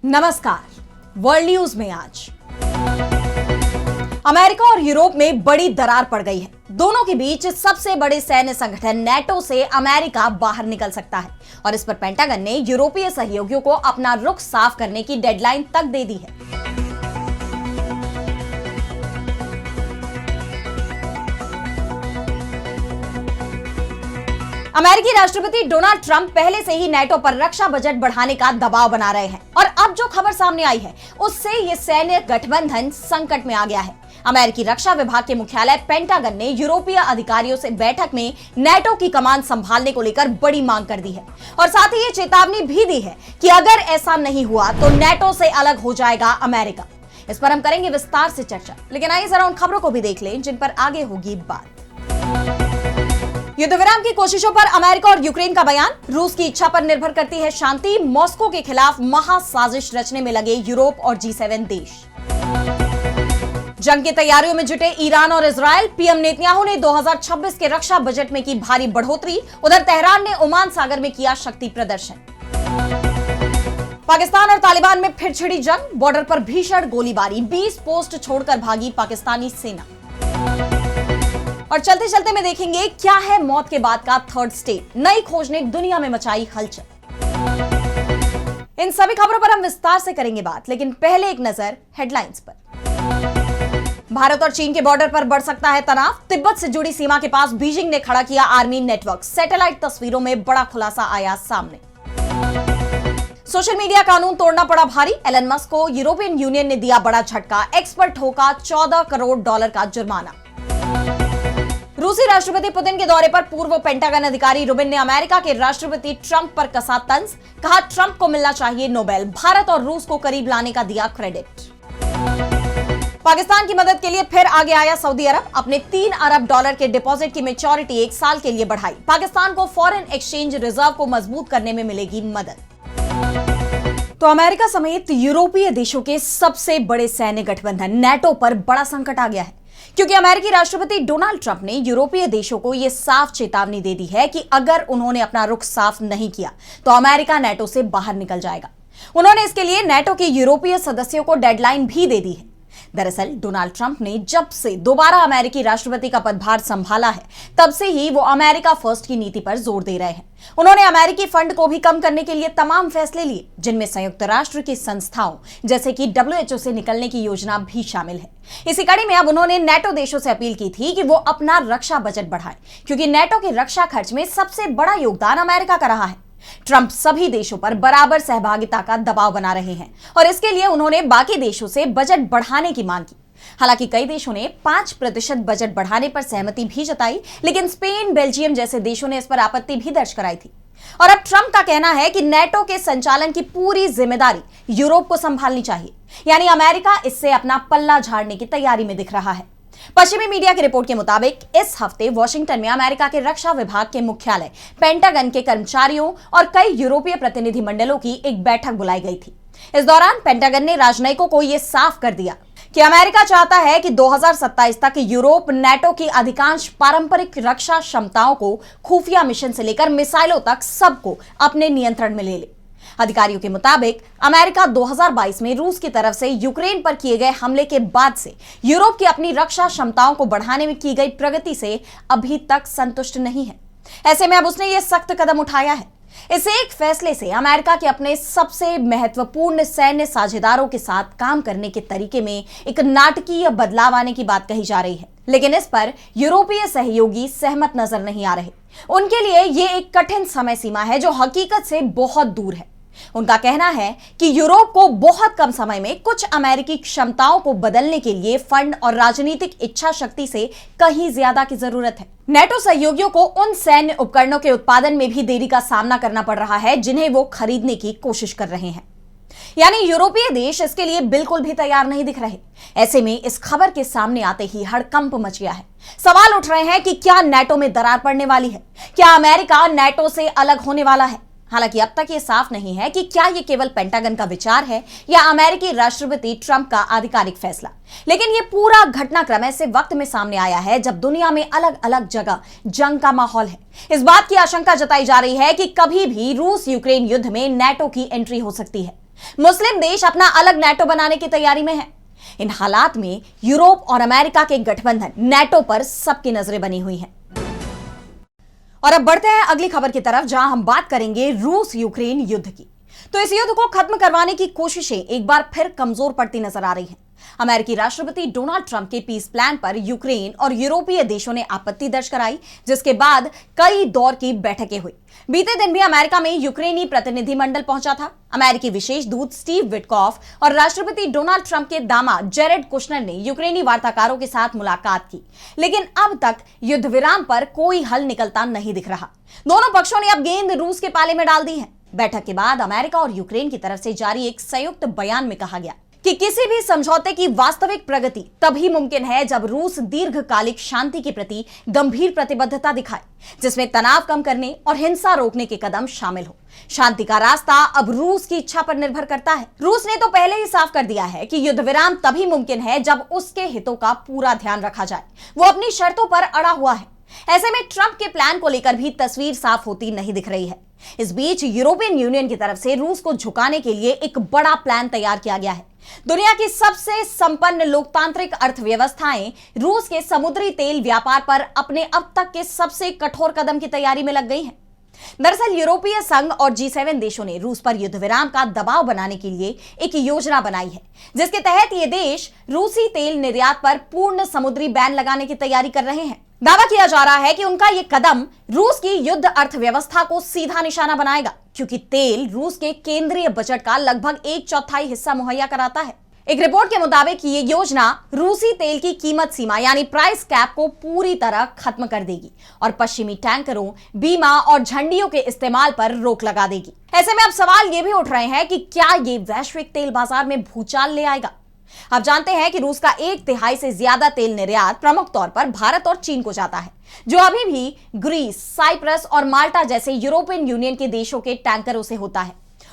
नमस्कार। World news में आज अमेरिका और यूरोप में बड़ी दरार पड़ गई है। दोनों के बीच सबसे बड़े सैन्य संगठन नेटो से अमेरिका बाहर निकल सकता है और इस पर पेंटागन ने यूरोपीय सहयोगियों को अपना रुख साफ करने की डेडलाइन तक दे दी है। अमेरिकी राष्ट्रपति डोनाल्ड ट्रंप पहले से ही नेटो पर रक्षा बजट बढ़ाने का दबाव बना रहे हैं और अब जो खबर सामने आई है उससे ये सैन्य गठबंधन संकट में आ गया है। अमेरिकी रक्षा विभाग के मुख्यालय पेंटागन ने यूरोपीय अधिकारियों से बैठक में नेटो की कमान संभालने को लेकर बड़ी मांग कर दी है और साथ ही ये चेतावनी भी दी है कि अगर ऐसा नहीं हुआ तो नेटो से अलग हो जाएगा अमेरिका। इस पर हम करेंगे विस्तार से चर्चा, लेकिन आइए जरा उन खबरों को भी देख लें जिन पर आगे होगी बात। युद्ध विराम की कोशिशों पर अमेरिका और यूक्रेन का बयान। रूस की इच्छा पर निर्भर करती है शांति। मॉस्को के खिलाफ महासाजिश रचने में लगे यूरोप और G7 देश। जंग की तैयारियों में जुटे ईरान और इजरायल। पीएम नेतन्याहू ने 2026 के रक्षा बजट में की भारी बढ़ोतरी। उधर तेहरान ने ओमान सागर में किया शक्ति प्रदर्शन। पाकिस्तान और तालिबान में फिर छिड़ी जंग। बॉर्डर पर भीषण गोलीबारी। 20 पोस्ट छोड़कर भागी पाकिस्तानी सेना। और चलते चलते में देखेंगे क्या है मौत के बाद का थर्ड स्टेट। नई खोज ने दुनिया में मचाई हलचल। इन सभी खबरों पर हम विस्तार से करेंगे बात, लेकिन पहले एक नजर हेडलाइंस पर। भारत और चीन के बॉर्डर पर बढ़ सकता है तनाव। तिब्बत से जुड़ी सीमा के पास बीजिंग ने खड़ा किया आर्मी नेटवर्क। सैटेलाइट तस्वीरों में बड़ा खुलासा आया सामने। सोशल मीडिया कानून तोड़ना पड़ा भारी। एलन मस्क को यूरोपियन यूनियन ने दिया बड़ा झटका। एक्स पर ठोका $14 करोड़ का जुर्माना। रूसी राष्ट्रपति पुतिन के दौरे पर पूर्व पेंटागन अधिकारी रुबिन ने अमेरिका के राष्ट्रपति ट्रंप पर कसा तंज। कहा ट्रंप को मिलना चाहिए नोबेल। भारत और रूस को करीब लाने का दिया क्रेडिट। पाकिस्तान की मदद के लिए फिर आगे आया सऊदी अरब। अपने $3 अरब के डिपॉजिट की मैच्योरिटी 1 साल के लिए बढ़ाई। पाकिस्तान को फॉरेन एक्सचेंज रिजर्व को मजबूत करने में मिलेगी मदद। तो अमेरिका समेत यूरोपीय देशों के सबसे बड़े सैन्य गठबंधन नेटो पर बड़ा संकट आ गया है, क्योंकि अमेरिकी राष्ट्रपति डोनाल्ड ट्रंप ने यूरोपीय देशों को यह साफ चेतावनी दे दी है कि अगर उन्होंने अपना रुख साफ नहीं किया तो अमेरिका नेटो से बाहर निकल जाएगा। उन्होंने इसके लिए नेटो के यूरोपीय सदस्यों को डेडलाइन भी दे दी है। दरअसल डोनाल्ड ट्रंप ने जब से दोबारा अमेरिकी राष्ट्रपति का पदभार संभाला है तब से ही वो अमेरिका फर्स्ट की नीति पर जोर दे रहे हैं। उन्होंने अमेरिकी फंड को भी कम करने के लिए तमाम फैसले लिए, जिनमें संयुक्त राष्ट्र की संस्थाओं जैसे कि WHO से निकलने की योजना भी शामिल है। इसी कड़ी में अब उन्होंने नेटो देशों से अपील की थी कि वो अपना रक्षा बजट बढ़ाएं, क्योंकि नेटो के रक्षा खर्च में सबसे बड़ा योगदान अमेरिका का रहा है। ट्रंप सभी देशों पर बराबर सहभागिता का दबाव बना रहे हैं और इसके लिए उन्होंने बाकी देशों से बजट बढ़ाने की मांग की। हालांकि कई देशों ने 5% बजट बढ़ाने पर सहमति भी जताई, लेकिन स्पेन, बेल्जियम जैसे देशों ने इस पर आपत्ति भी दर्ज कराई थी। और अब ट्रंप का कहना है कि नेटो के संचालन की पूरी जिम्मेदारी यूरोप को संभालनी चाहिए, यानी अमेरिका इससे अपना पल्ला झाड़ने की तैयारी में दिख रहा है। पश्चिमी मीडिया की रिपोर्ट के मुताबिक इस हफ्ते वॉशिंगटन में अमेरिका के रक्षा विभाग के मुख्यालय पेंटागन के कर्मचारियों और कई यूरोपीय प्रतिनिधि मंडलों की एक बैठक बुलाई गई थी। इस दौरान पेंटागन ने राजनयिकों को यह साफ कर दिया कि अमेरिका चाहता है कि 2027 तक यूरोप नेटो की अधिकांश पारंपरिक रक्षा क्षमताओं को खुफिया मिशन से लेकर मिसाइलों तक सबको अपने नियंत्रण में ले ले। अधिकारियों के मुताबिक अमेरिका 2022 में रूस की तरफ से यूक्रेन पर किए गए हमले के बाद से यूरोप की अपनी रक्षा क्षमताओं को बढ़ाने में की गई प्रगति से अभी तक संतुष्ट नहीं है। ऐसे में अब उसने ये सख्त कदम उठाया है। इस एक फैसले से अमेरिका के अपने सबसे महत्वपूर्ण सैन्य साझेदारों के साथ काम करने के तरीके में एक नाटकीय बदलाव आने की बात कही जा रही है, लेकिन इस पर यूरोपीय सहयोगी सहमत नजर नहीं आ रहे। उनके लिए ये एक कठिन समय सीमा है जो हकीकत से बहुत दूर है। उनका कहना है कि यूरोप को बहुत कम समय में कुछ अमेरिकी क्षमताओं को बदलने के लिए फंड और राजनीतिक इच्छा शक्ति से कहीं ज्यादा की जरूरत है। नेटो सहयोगियों को उन सैन्य उपकरणों के उत्पादन में भी देरी का सामना करना पड़ रहा है जिन्हें वो खरीदने की कोशिश कर रहे हैं, यानी यूरोपीय देश इसके लिए बिल्कुल भी तैयार नहीं दिख रहे। ऐसे में इस खबर के सामने आते ही हड़कंप मच गया है। सवाल उठ रहे हैं कि क्या नेटो में दरार पड़ने वाली है? क्या अमेरिका नेटो से अलग होने वाला है? हालांकि अब तक ये साफ नहीं है कि क्या ये केवल पेंटागन का विचार है या अमेरिकी राष्ट्रपति ट्रंप का आधिकारिक फैसला। लेकिन ये पूरा घटनाक्रम ऐसे वक्त में सामने आया है जब दुनिया में अलग अलग जगह जंग का माहौल है। इस बात की आशंका जताई जा रही है कि कभी भी रूस यूक्रेन युद्ध में नेटो की एंट्री हो सकती है। मुस्लिम देश अपना अलग नेटो बनाने की तैयारी में है। इन हालात में यूरोप और अमेरिका के गठबंधन नेटो पर सबकी नजरें बनी हुई हैं। और अब बढ़ते हैं अगली खबर की तरफ, जहां हम बात करेंगे रूस यूक्रेन युद्ध की। तो इस युद्ध को खत्म करवाने की कोशिशें एक बार फिर कमजोर पड़ती नजर आ रही हैं। अमेरिकी राष्ट्रपति डोनाल्ड ट्रंप के पीस प्लान पर यूक्रेन और यूरोपीय देशों ने आपत्ति दर्ज कराई, जिसके बाद कई दौर की बैठकें हुई। बीते दिन भी अमेरिका में यूक्रेनी प्रतिनिधिमंडल पहुंचा था। अमेरिकी विशेष दूत स्टीव विटकॉफ और राष्ट्रपति डोनाल्ड ट्रंप के दामाद जेरेड कुशनर ने यूक्रेनी वार्ताकारों के साथ मुलाकात की, लेकिन अब तक युद्ध विराम पर कोई हल निकलता नहीं दिख रहा। दोनों पक्षों ने अब गेंद रूस के पाले में डाल दी है। बैठक के बाद अमेरिका और यूक्रेन की तरफ से जारी एक संयुक्त बयान में कहा गया कि किसी भी समझौते की वास्तविक प्रगति तभी मुमकिन है जब रूस दीर्घकालिक शांति के प्रति गंभीर प्रतिबद्धता दिखाए, जिसमें तनाव कम करने और हिंसा रोकने के कदम शामिल हो। शांति का रास्ता अब रूस की इच्छा पर निर्भर करता है। रूस ने तो पहले ही साफ कर दिया है कि युद्ध विराम तभी मुमकिन है जब उसके हितों का पूरा ध्यान रखा जाए। वो अपनी शर्तों पर अड़ा हुआ है। ऐसे में ट्रंप के प्लान को लेकर भी तस्वीर साफ होती नहीं दिख रही है। इस बीच यूरोपियन यूनियन की तरफ से रूस को झुकाने के लिए एक बड़ा प्लान तैयार किया गया है। दुनिया की सबसे संपन्न लोकतांत्रिक अर्थव्यवस्थाएं रूस के समुद्री तेल व्यापार पर अपने अब तक के सबसे कठोर कदम की तैयारी में लग गई हैं। दरअसल यूरोपीय संघ और G7 देशों ने रूस पर युद्ध विराम का दबाव बनाने के लिए एक योजना बनाई है, जिसके तहत ये देश रूसी तेल निर्यात पर पूर्ण समुद्री बैन लगाने की तैयारी कर रहे हैं। दावा किया जा रहा है कि उनका यह कदम रूस की युद्ध अर्थव्यवस्था को सीधा निशाना बनाएगा, क्योंकि तेल रूस के केंद्रीय बजट का लगभग 1/4 हिस्सा मुहैया कराता है। एक रिपोर्ट के मुताबिक ये योजना रूसी तेल की कीमत सीमा यानी प्राइस कैप को पूरी तरह खत्म कर देगी और पश्चिमी टैंकरों, बीमा और झंडियों के इस्तेमाल पर रोक लगा देगी। ऐसे में अब सवाल ये भी उठ रहे हैं कि क्या ये वैश्विक तेल बाजार में भूचाल ले आएगा। आप जानते हैं कि रूस का 1/3 से ज्यादा तेल निर्यात प्रमुख तौर पर भारत और चीन को जाता है, जो अभी भी ग्रीस, साइप्रस और माल्टा जैसे यूरोपियन यूनियन के देशों के टैंकरों से होता है।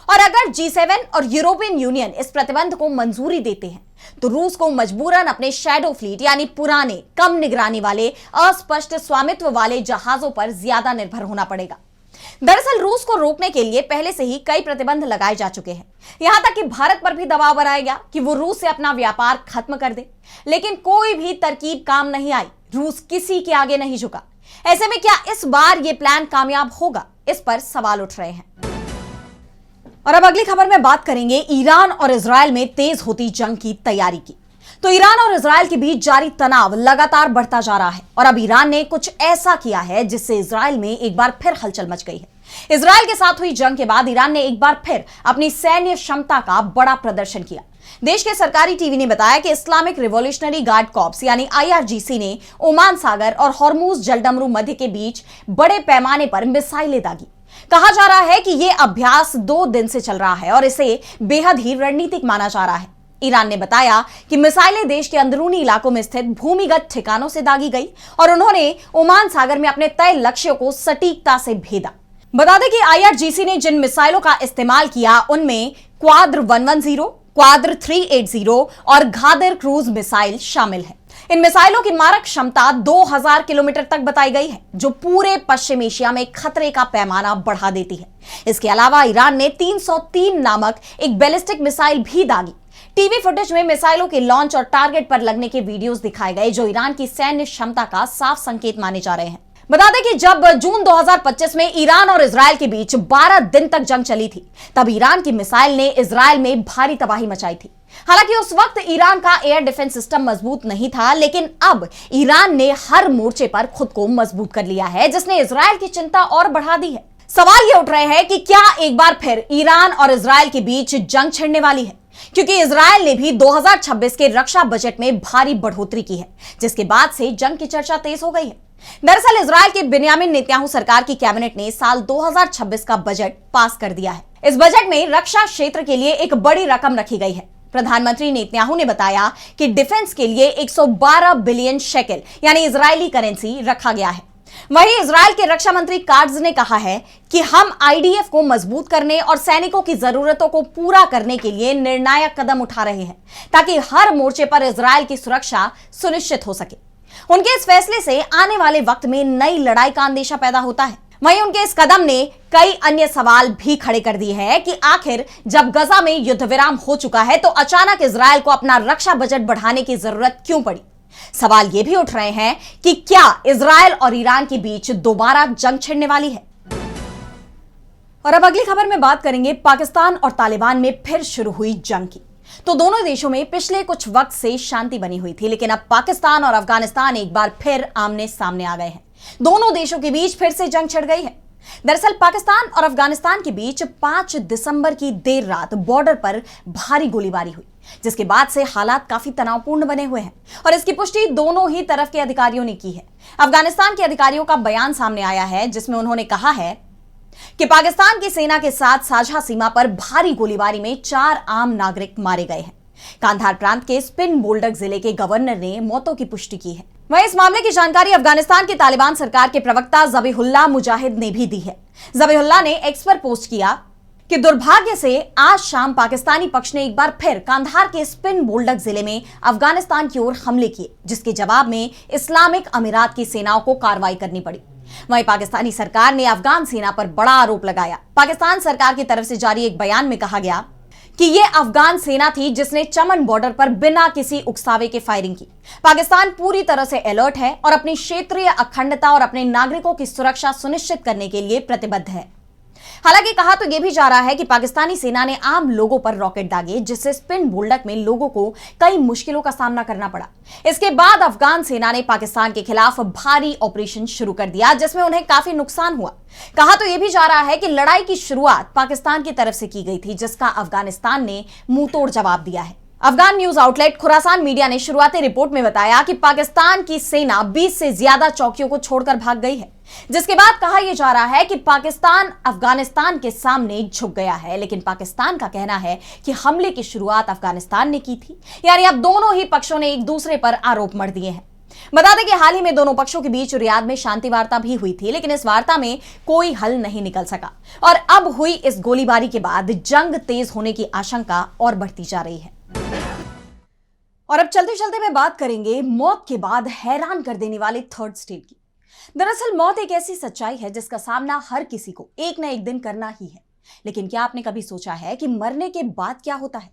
और अगर G7 और यूरोपियन यूनियन इस प्रतिबंध को मंजूरी देते हैं, तो रूस को मजबूरन अपने शैडो फ्लीट यानी पुराने, कम निगरानी वाले, अस्पष्ट स्वामित्व वाले जहाजों पर ज्यादा निर्भर होना पड़ेगा। दरअसल रूस को रोकने के लिए पहले से ही कई प्रतिबंध लगाए जा चुके हैं। यहां तक कि भारत पर भी दबाव बनाया गया कि वो रूस से अपना व्यापार खत्म कर दे, लेकिन कोई भी तरकीब काम नहीं आई। रूस किसी के आगे नहीं झुका। ऐसे में क्या इस बार ये प्लान कामयाब होगा, इस पर सवाल उठ रहे हैं। और अब अगली खबर में बात करेंगे ईरान और इजरायल में तेज होती जंग की तैयारी की। तो ईरान और इजरायल के बीच जारी तनाव लगातार बढ़ता जा रहा है और अब ईरान ने कुछ ऐसा किया है जिससे इजरायल में एक बार फिर हलचल मच गई है। इजरायल के साथ हुई जंग के बाद ईरान ने एक बार फिर अपनी सैन्य क्षमता का बड़ा प्रदर्शन किया। देश के सरकारी टीवी ने बताया कि इस्लामिक रिवॉल्यूशनरी गार्ड कॉर्प्स यानी IRGC ने ओमान सागर और हॉर्मुज जलडमरू मध्य के बीच बड़े पैमाने पर मिसाइलें दागी। कहा जा रहा है कि यह अभ्यास 2 दिन से चल रहा है और इसे बेहद ही रणनीतिक माना जा रहा है। ईरान ने बताया कि मिसाइलें देश के अंदरूनी इलाकों में स्थित भूमिगत ठिकानों से दागी गई और उन्होंने ओमान सागर में अपने तय लक्ष्यों को सटीकता से भेदा। बता दें कि IRGC ने जिन मिसाइलों का इस्तेमाल किया उनमें क्वाद्र 110, क्वाद्र 380 और घादिर क्रूज मिसाइल शामिल है। इन मिसाइलों की मारक क्षमता 2000 किलोमीटर तक बताई गई है, जो पूरे पश्चिम एशिया में खतरे का पैमाना बढ़ा देती है। इसके अलावा ईरान ने 303 नामक एक बैलिस्टिक मिसाइल भी दागी। टीवी फुटेज में मिसाइलों के लॉन्च और टारगेट पर लगने के वीडियोस दिखाए गए, जो ईरान की सैन्य क्षमता का साफ संकेत माने जा रहे हैं। बता दें कि जब जून 2025 में ईरान और इजरायल के बीच 12 दिन तक जंग चली थी, तब ईरान की मिसाइल ने इजरायल में भारी तबाही मचाई थी। हालांकि उस वक्त ईरान का एयर डिफेंस सिस्टम मजबूत नहीं था, लेकिन अब ईरान ने हर मोर्चे पर खुद को मजबूत कर लिया है, जिसने इजरायल की चिंता और बढ़ा दी है। सवाल ये उठ रहे हैं कि क्या एक बार फिर ईरान और इजरायल के बीच जंग छिड़ने वाली है, क्योंकि इजरायल ने भी 2026 के रक्षा बजट में भारी बढ़ोतरी की है, जिसके बाद से जंग की चर्चा तेज हो गई है। दरअसल इजरायल के बिन्यामिन नेतन्याहू सरकार की कैबिनेट ने साल 2026 का बजट पास कर दिया है। इस बजट में रक्षा क्षेत्र के लिए एक बड़ी रकम रखी गई है। प्रधानमंत्री नेतन्याहू ने बताया कि डिफेंस के लिए 112 बिलियन शेकेल यानी इजरायली करेंसी रखा गया है। वहीं इजरायल के रक्षा मंत्री काट्ज ने कहा है कि हम IDF को मजबूत करने और सैनिकों की जरूरतों को पूरा करने के लिए निर्णायक कदम उठा रहे हैं, ताकि हर मोर्चे पर इजरायल की सुरक्षा सुनिश्चित हो सके। उनके इस फैसले से आने वाले वक्त में नई लड़ाई का अंदेशा पैदा होता है। वहीं उनके इस कदम ने कई अन्य सवाल भी खड़े कर दिए हैं कि आखिर जब गजा में युद्ध विराम हो चुका है तो अचानक इजरायल को अपना रक्षा बजट बढ़ाने की जरूरत क्यों पड़ी। सवाल यह भी उठ रहे हैं कि क्या इजरायल और ईरान के बीच दोबारा जंग छिड़ने वाली है। और अब अगली खबर में बात करेंगे पाकिस्तान और तालिबान में फिर शुरू हुई जंग की। तो दोनों देशों में पिछले कुछ वक्त से शांति बनी हुई थी, लेकिन अब पाकिस्तान और अफगानिस्तान एक बार फिर आमने सामने आ गए हैं। दोनों देशों के बीच फिर से जंग छिड़ गई है। दरअसल पाकिस्तान और अफगानिस्तान के बीच 5 दिसंबर की देर रात बॉर्डर पर भारी गोलीबारी हुई, जिसके बाद से हालात काफी तनावपूर्ण बने हुए हैं और इसकी पुष्टि दोनों ही तरफ के अधिकारियों ने की है। अफगानिस्तान के अधिकारियों का बयान सामने आया है, जिसमें उन्होंने कहा है कि पाकिस्तान की सेना के साथ साझा सीमा पर भारी गोलीबारी में 4 आम नागरिक मारे गए हैं। कांधार प्रांत के स्पिन बोल्डक जिले के गवर्नर ने मौतों की पुष्टि की है। वहीं इस मामले की जानकारी अफगानिस्तान की तालिबान सरकार के प्रवक्ता ज़बीहुल्लाह मुजाहिद ने भी दी है। ज़बीहुल्लाह ने एक्स पर पोस्ट किया कि दुर्भाग्य से आज शाम पाकिस्तानी पक्ष ने एक बार फिर कांधार के स्पिन बोल्डक जिले में अफगानिस्तान की ओर हमले किए, जिसके जवाब में इस्लामिक अमीरात की सेनाओं को कार्रवाई करनी पड़ी। वहीं पाकिस्तानी सरकार ने अफगान सेना पर बड़ा आरोप लगाया। पाकिस्तान सरकार की तरफ से जारी एक बयान में कहा गया कि यह अफगान सेना थी जिसने चमन बॉर्डर पर बिना किसी उकसावे के फायरिंग की। पाकिस्तान पूरी तरह से अलर्ट है और अपनी क्षेत्रीय अखंडता और अपने नागरिकों की सुरक्षा सुनिश्चित करने के लिए प्रतिबद्ध है। हालांकि कहा तो यह भी जा रहा है कि पाकिस्तानी सेना ने आम लोगों पर रॉकेट दागे, जिससे स्पिन बोल्डक में लोगों को कई मुश्किलों का सामना करना पड़ा। इसके बाद अफगान सेना ने पाकिस्तान के खिलाफ भारी ऑपरेशन शुरू कर दिया, जिसमें उन्हें काफी नुकसान हुआ। कहा तो यह भी जा रहा है कि लड़ाई की शुरुआत पाकिस्तान की तरफ से की गई थी, जिसका अफगानिस्तान ने मुंहतोड़ जवाब दिया है। Afghan news outlet Khorasan media ने शुरुआती रिपोर्ट में बताया कि पाकिस्तान की सेना 20 से ज्यादा चौकियों को छोड़कर भाग गई है, जिसके बाद कहा यह जा रहा है कि पाकिस्तान अफगानिस्तान के सामने झुक गया है। लेकिन पाकिस्तान का कहना है कि हमले की शुरुआत अफगानिस्तान ने की थी, यानी अब दोनों ही पक्षों ने एक दूसरे पर आरोप मढ़ दिए हैं। बता दें कि हाल ही में दोनों पक्षों के बीच रियाद में शांति वार्ता भी हुई थी, लेकिन इस वार्ता में कोई हल नहीं निकल सका और अब हुई इस गोलीबारी के बाद जंग तेज होने की आशंका और बढ़ती जा रही है। और अब चलते चलते मैं बात करेंगे मौत के बाद हैरान कर देने वाले थर्ड स्टेट की। दरअसल मौत एक ऐसी सच्चाई है जिसका सामना हर किसी को एक न एक दिन करना ही है, लेकिन क्या आपने कभी सोचा है कि मरने के बाद क्या होता है?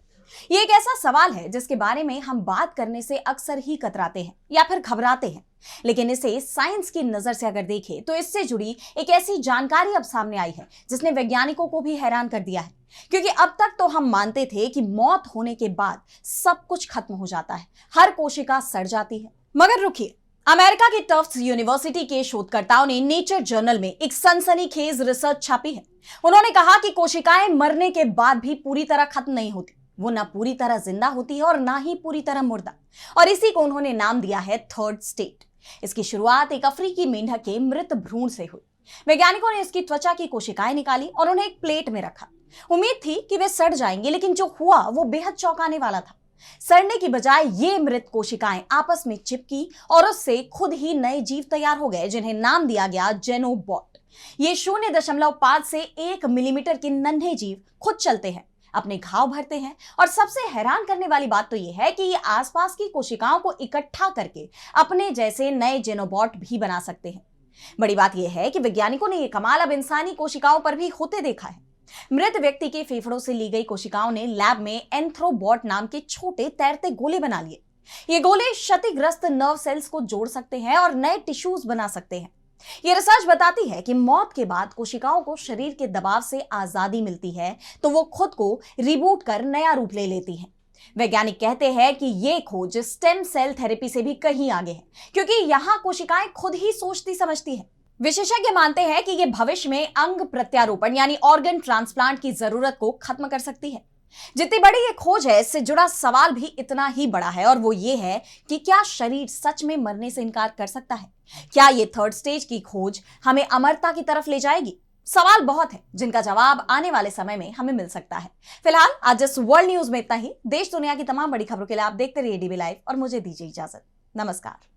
ये एक ऐसा सवाल है जिसके बारे में हम बात करने से अक्सर ही कतराते हैं या फिर घबराते हैं, लेकिन इसे साइंस की नजर से अगर देखें तो इससे जुड़ी एक ऐसी जानकारी अब सामने आई है जिसने वैज्ञानिकों को भी हैरान कर दिया है। क्योंकि अब तक तो हम मानते थे कि मौत होने के बाद सब कुछ खत्म हो जाता है, हर कोशिका सड़ जाती है। मगर रुकिए, अमेरिका की टफ्ट्स यूनिवर्सिटी के शोधकर्ताओं ने नेचर जर्नल में एक सनसनीखेज रिसर्च छापी है। उन्होंने कहा कि कोशिकाएं मरने के बाद भी पूरी तरह खत्म नहीं होती, वो ना पूरी तरह जिंदा होती है और ना ही पूरी तरह मुर्दा, और इसी को उन्होंने नाम दिया है थर्ड स्टेट। इसकी शुरुआत एक अफ्रीकी मेंढक के मृत भ्रूण से हुई। वैज्ञानिकों ने इसकी त्वचा की कोशिकाएं निकाली और उन्हें एक प्लेट में रखा। उम्मीद थी कि वे सड़ जाएंगे, लेकिन जो हुआ वो बेहद चौंकाने वाला था। सड़ने की बजाय ये मृत कोशिकाएं आपस में चिपकी और उससे खुद ही नए जीव तैयार हो गए, जिन्हें नाम दिया गया जेनोबॉट। ये 0.5 से 1 मिलीमीटर के नन्हे जीव खुद चलते हैं, अपने घाव भरते हैं और सबसे हैरान करने वाली बात तो यह है कि ये आसपास की कोशिकाओं को इकट्ठा करके अपने जैसे नए जेनोबॉट भी बना सकते हैं। बड़ी बात यह है कि वैज्ञानिकों ने यह कमाल अब इंसानी कोशिकाओं पर भी होते देखा है। मृत व्यक्ति के फेफड़ों से ली गई कोशिकाओं ने लैब में एंथ्रोबॉट नाम के छोटे तैरते गोले बना लिए। ये गोले क्षतिग्रस्त नर्व सेल्स को जोड़ सकते हैं और नए टिश्यूज बना सकते हैं। यह रिसर्च बताती है कि मौत के बाद कोशिकाओं को शरीर के दबाव से आजादी मिलती है तो वो खुद को रिबूट कर नया रूप ले लेती हैं। वैज्ञानिक कहते हैं कि ये खोज स्टेम सेल थेरेपी से भी कहीं आगे है, क्योंकि यहां कोशिकाएं खुद ही सोचती समझती हैं। विशेषज्ञ मानते हैं कि यह भविष्य में अंग प्रत्यारोपण यानी ऑर्गन ट्रांसप्लांट की जरूरत को खत्म कर सकती है। जितनी बड़ी ये खोज है, इससे जुड़ा सवाल भी इतना ही बड़ा है, और वो ये है कि क्या शरीर सच में मरने से इनकार कर सकता है? क्या ये थर्ड स्टेज की खोज हमें अमरता की तरफ ले जाएगी? सवाल बहुत है जिनका जवाब आने वाले समय में हमें मिल सकता है। फिलहाल आज इस वर्ल्ड न्यूज में इतना ही। देश दुनिया की तमाम बड़ी खबरों के लिए आप देखते रहिए डीबी लाइव और मुझे दीजिए इजाजत। नमस्कार।